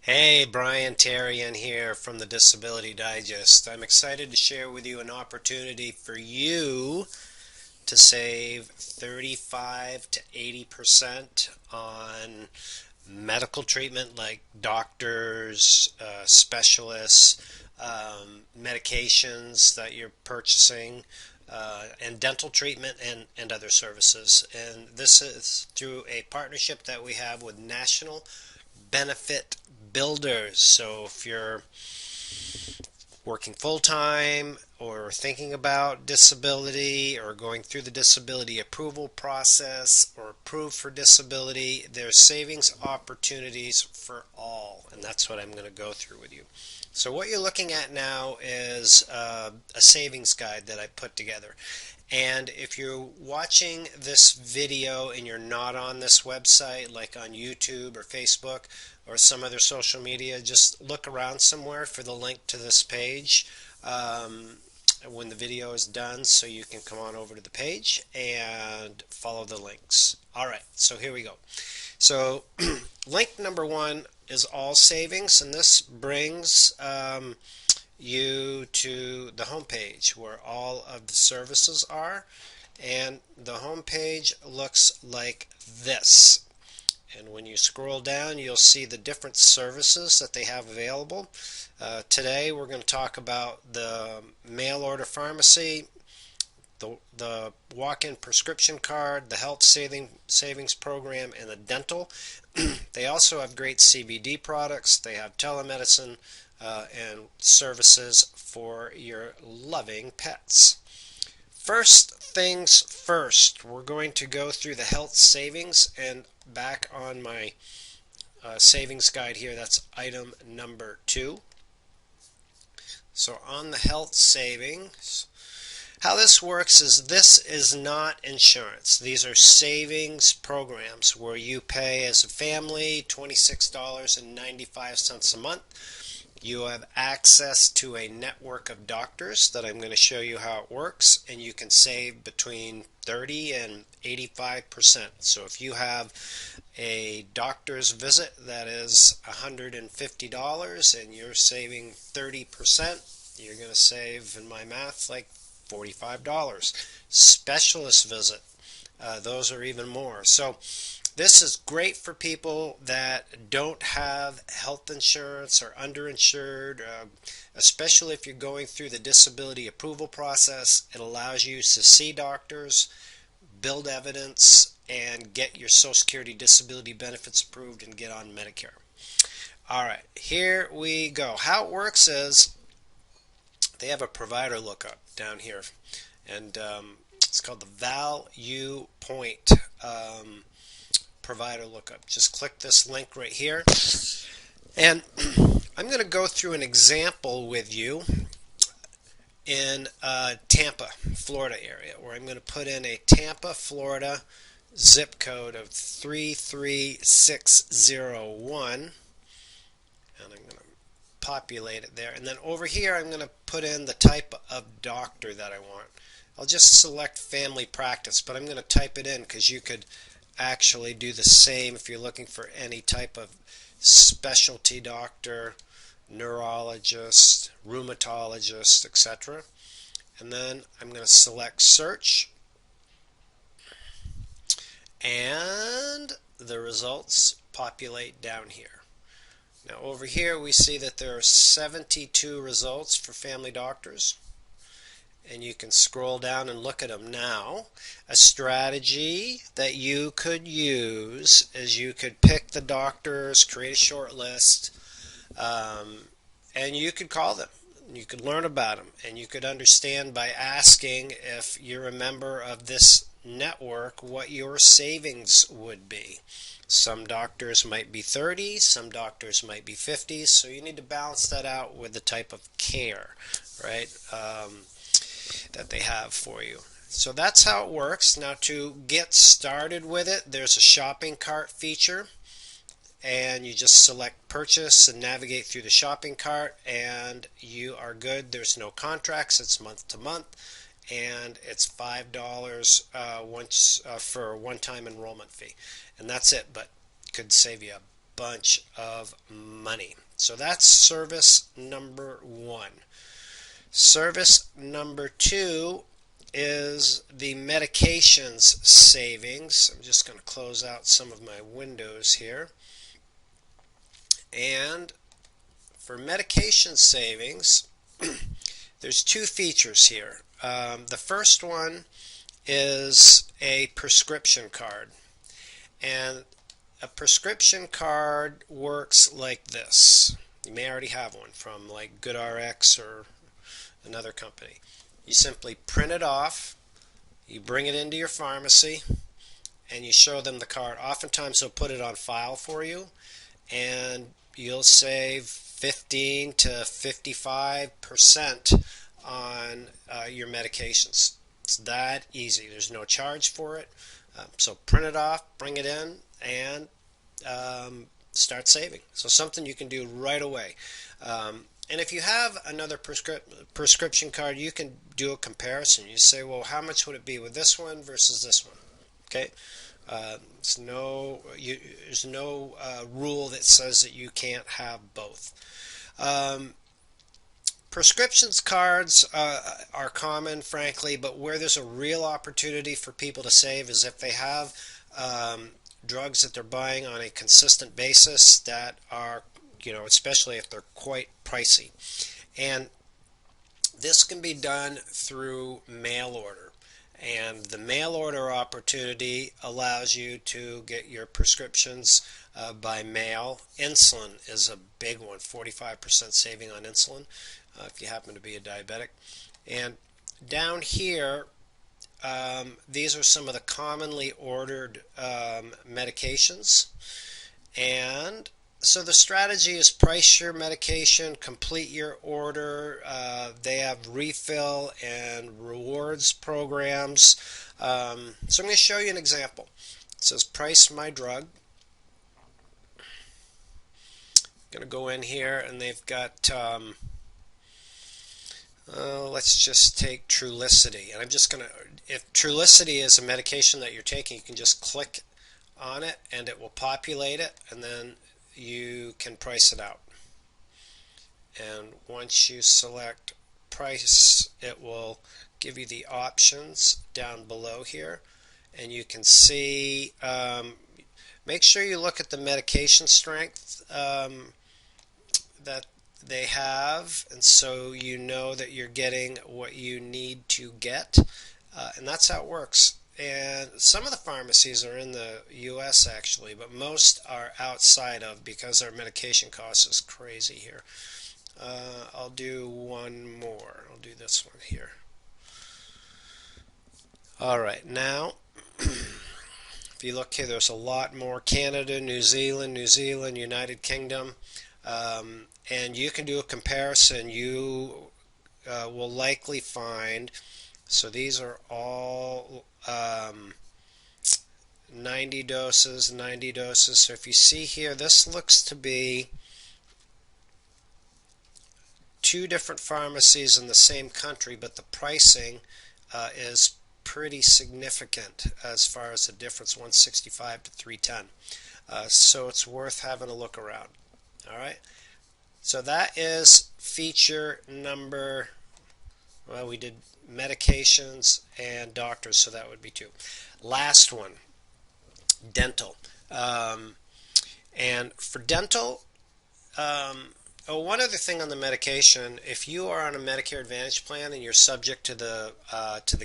Hey, Brian Terrian here from the Disability Digest. I'm excited to share with you an opportunity for you to save 35 to 80% on medical treatment like doctors, specialists, medications that you're purchasing, and dental treatment and other services. And this is through a partnership that we have with National Benefit Builders. So if you're working full time or thinking about disability or going through the disability approval process or approved for disability, there's savings opportunities for all, and that's what I'm going to go through with you. So what you're looking at now is a savings guide that I put together. And if you're watching this video and you're not on this website, like on YouTube or Facebook or some other social media, just look around somewhere for the link to this page when the video is done, so you can come on over to the page and follow the links. Alright, so here we go. So link number one is all savings, and this brings you to the home page where all of the services are, and the home page looks like this. And when you scroll down, you'll see the different services that they have available. Today we're going to talk about the mail order pharmacy, the walk-in prescription card, the health savings program, and the dental. They also have great CBD products. They have telemedicine and services for your loving pets. First things first, we're going to go through the health savings, and back on my savings guide here, that's item number 2. So on the health savings, how this works is this is not insurance. These are savings programs where you pay as a family $26.95 a month. You have access to a network of doctors that I'm going to show you how it works, and you can save between 30 and 85%. So if you have a doctor's visit that is $150 and you're saving 30%, you're going to save, in my math, like $45. Specialist visit, those are even more. So this is great for people that don't have health insurance or underinsured, especially if you're going through the disability approval process. It allows you to see doctors, build evidence, and get your Social Security disability benefits approved and get on Medicare. Alright, here we go. How it works is they have a provider lookup down here, and it's called the Value Point provider lookup. Just click this link right here, and I'm going to go through an example with you in Tampa, Florida area, where I'm going to put in a Tampa, Florida zip code of 33601, and I'm going to populate it there, and then over here I'm going to put in the type of doctor that I want. I'll just select family practice, but I'm going to type it in because you could actually do the same if you're looking for any type of specialty doctor, neurologist, rheumatologist, etc. And then I'm going to select search, and the results populate down here. Now over here we see that there are 72 results for family doctors, and you can scroll down and look at them now. A strategy that you could use is you could pick the doctors, create a short list, and you could call them. You could learn about them, and you could understand by asking, if you're a member of this network, what your savings would be. Some doctors might be 30, some doctors might be 50, so you need to balance that out with the type of care, right, that they have for you. So that's how it works. Now, to get started with it, there's a shopping cart feature, and you just select purchase and navigate through the shopping cart, and you are good. There's no contracts, it's month to month, and it's $5 once for a one-time enrollment fee, and that's it. But it could save you a bunch of money. So that's service number one. Service number two is the medications savings. I'm just going to close out some of my windows here. And for medication savings, there's two features here. The first one is a prescription card. And a prescription card works like this. You may already have one from like GoodRx or another company. You simply print it off, you bring it into your pharmacy, and you show them the card. Oftentimes they'll put it on file for you, and you'll save 15 to 55% on your medications. It's that easy. There's no charge for it. So print it off, bring it in, and start saving. So something you can do right away. And if you have another prescription card, you can do a comparison. You say, well, how much would it be with this one versus this one? Okay, there's no rule that says that you can't have both. Prescriptions cards are common, frankly, but where there's a real opportunity for people to save is if they have drugs that they're buying on a consistent basis that are, especially if they're quite pricey. And this can be done through mail order. And the mail order opportunity allows you to get your prescriptions by mail. Insulin is a big one, 45% saving on insulin if you happen to be a diabetic. And down here, these are some of the commonly ordered medications. And so the strategy is price your medication, complete your order. They have refill and rewards programs. So I'm going to show you an example. It says price my drug. I'm going to go in here and they've got, let's just take Trulicity. And I'm just going to, if Trulicity is a medication that you're taking, you can just click on it and it will populate it, and then you can price it out. And once you select price, it will give you the options down below here, and you can see, make sure you look at the medication strength that they have, and so you know that you're getting what you need to get, and that's how it works. And some of the pharmacies are in the US actually, but most are outside of, because our medication cost is crazy here. I'll do one more. I'll do this one here. Alright, now if you look here, there's a lot more. Canada, New Zealand, United Kingdom, and you can do a comparison. You will likely find, so these are all 90 doses. So if you see here, this looks to be two different pharmacies in the same country, but the pricing is pretty significant as far as the difference, 165 to 310. So it's worth having a look around. All right. So that is feature number, well, we did medications and doctors, so that would be two. Last one, dental. And for dental, one other thing on the medication, if you are on a Medicare Advantage plan and you're subject to the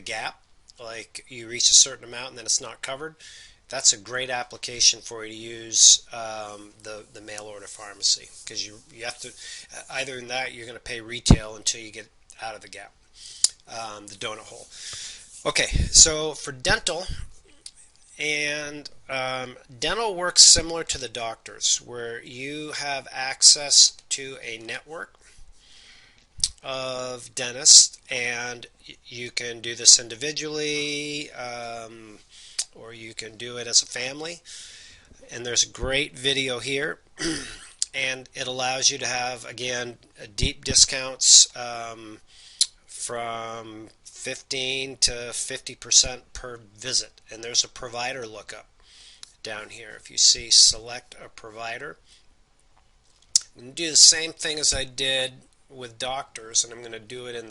gap, like you reach a certain amount and then it's not covered, that's a great application for you to use the mail order pharmacy, because you have to, either in that you're going to pay retail until you get out of the gap, the donut hole. Okay, so for dental, and dental works similar to the doctors, where you have access to a network of dentists, and you can do this individually, or you can do it as a family. And there's a great video here, and it allows you to have, again, deep discounts from 15 to 50% per visit. And there's a provider lookup. down here. If you see select a provider, I'm going to do the same thing as I did with doctors, and I'm going to do it in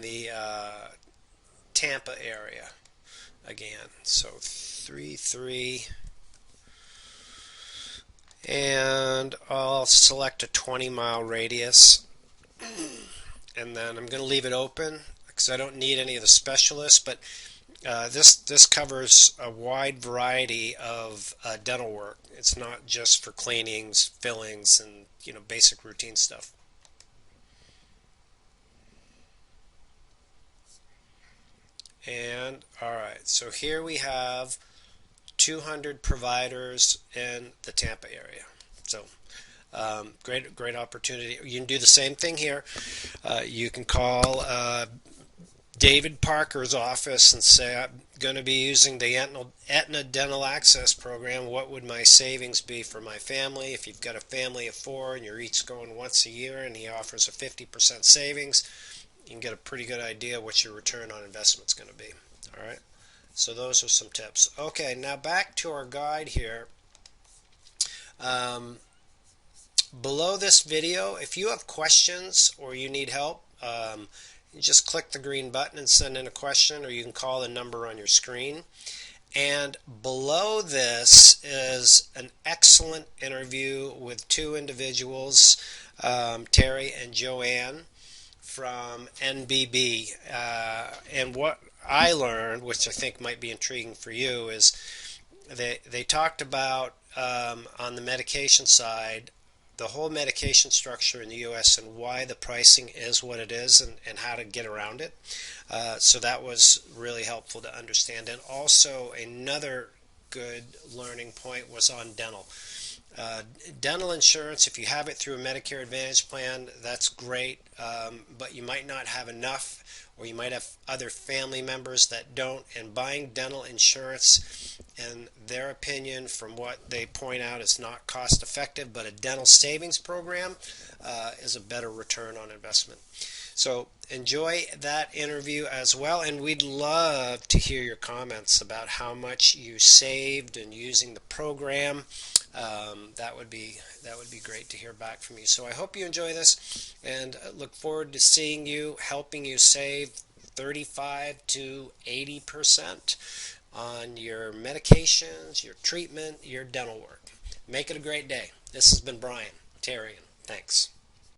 the Tampa area again. So 3 and I'll select a 20-mile radius, and then I'm going to leave it open because I don't need any of the specialists, but this covers a wide variety of dental work. It's not just for cleanings, fillings, and basic routine stuff. And alright, so here we have 200 providers in the Tampa area. So great opportunity. You can do the same thing here. You can call David Parker's office and say, I'm going to be using the Aetna Dental Access Program. What would my savings be for my family? If you've got a family of 4 and you're each going once a year and he offers a 50% savings, you can get a pretty good idea what your return on investment is going to be. All right. So those are some tips. Okay, now back to our guide here. Below this video, if you have questions or you need help, you just click the green button and send in a question, or you can call the number on your screen. And below this is an excellent interview with 2 individuals, Terry and Joanne from NBB. And what I learned, which I think might be intriguing for you, is they talked about on the medication side, the whole medication structure in the U.S. and why the pricing is what it is, and how to get around it. So that was really helpful to understand. And also another good learning point was on dental. Dental insurance, if you have it through a Medicare Advantage plan, that's great, but you might not have enough, or you might have other family members that don't, and buying dental insurance, in their opinion, from what they point out, is not cost effective, but a dental savings program is a better return on investment. So enjoy that interview as well, and we'd love to hear your comments about how much you saved in using the program. That would be great to hear back from you. So I hope you enjoy this, and look forward to seeing you, helping you save 35 to 80% on your medications, your treatment, your dental work. Make it a great day. This has been Brian Terrian. Thanks.